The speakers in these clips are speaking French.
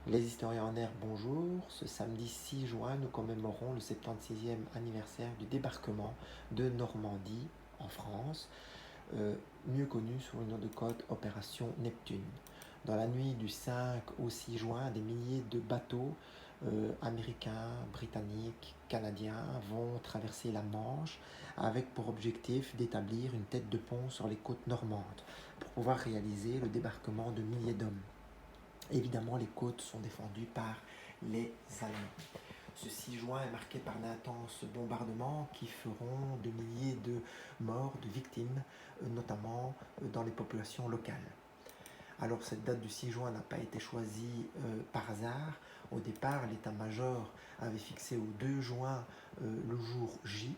Les historiens en air, bonjour. Ce samedi 6 juin, nous commémorons le 76e anniversaire du débarquement de Normandie en France, mieux connu sous le nom de code Opération Neptune. Dans la nuit du 5 au 6 juin, des milliers de bateaux américains, britanniques, canadiens vont traverser la Manche avec pour objectif d'établir une tête de pont sur les côtes normandes pour pouvoir réaliser le débarquement de milliers d'hommes. Évidemment, les côtes sont défendues par les Allemands. Ce 6 juin est marqué par d'intenses bombardements qui feront de milliers de morts, de victimes, notamment dans les populations locales. Alors cette date du 6 juin n'a pas été choisie par hasard. Au départ, l'état-major avait fixé au 2 juin le jour J,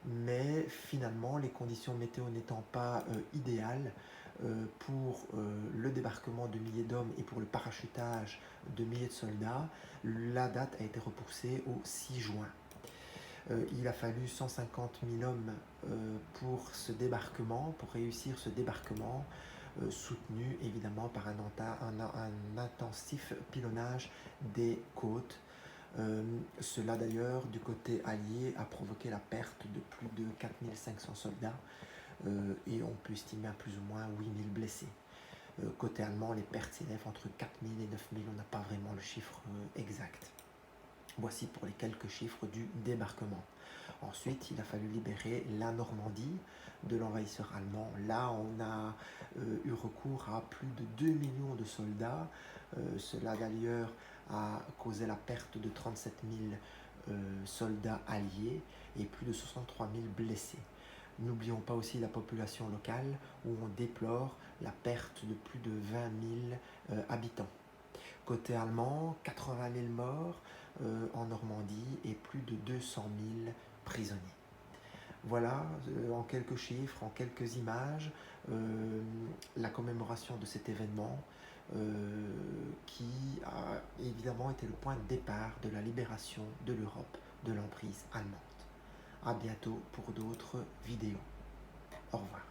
mais finalement, les conditions météo n'étant pas idéales pour le débarquement de milliers d'hommes et pour le parachutage de milliers de soldats, la date a été repoussée au 6 juin. Il a fallu 150 000 hommes pour ce débarquement, pour réussir ce débarquement, soutenu évidemment par un intensif pilonnage des côtes. Cela d'ailleurs, du côté allié, a provoqué la perte de plus de 4500 soldats et on peut estimer à plus ou moins 8000 blessés. Côté allemand, les pertes s'élèvent entre 4000 et 9000, on n'a pas vraiment le chiffre exact. Voici pour les quelques chiffres du débarquement. Ensuite, il a fallu libérer la Normandie de l'envahisseur allemand. Là, on a eu recours à plus de 2 millions de soldats. Cela d'ailleurs a causé la perte de 37 000 soldats alliés et plus de 63 000 blessés. N'oublions pas aussi la population locale où on déplore la perte de plus de 20 000 habitants. Côté allemand, 80 000 morts en Normandie et plus de 200 000 prisonniers. Voilà, en quelques chiffres, en quelques images, la commémoration de cet événement qui a évidemment été le point de départ de la libération de l'Europe de l'emprise allemande. A bientôt pour d'autres vidéos. Au revoir.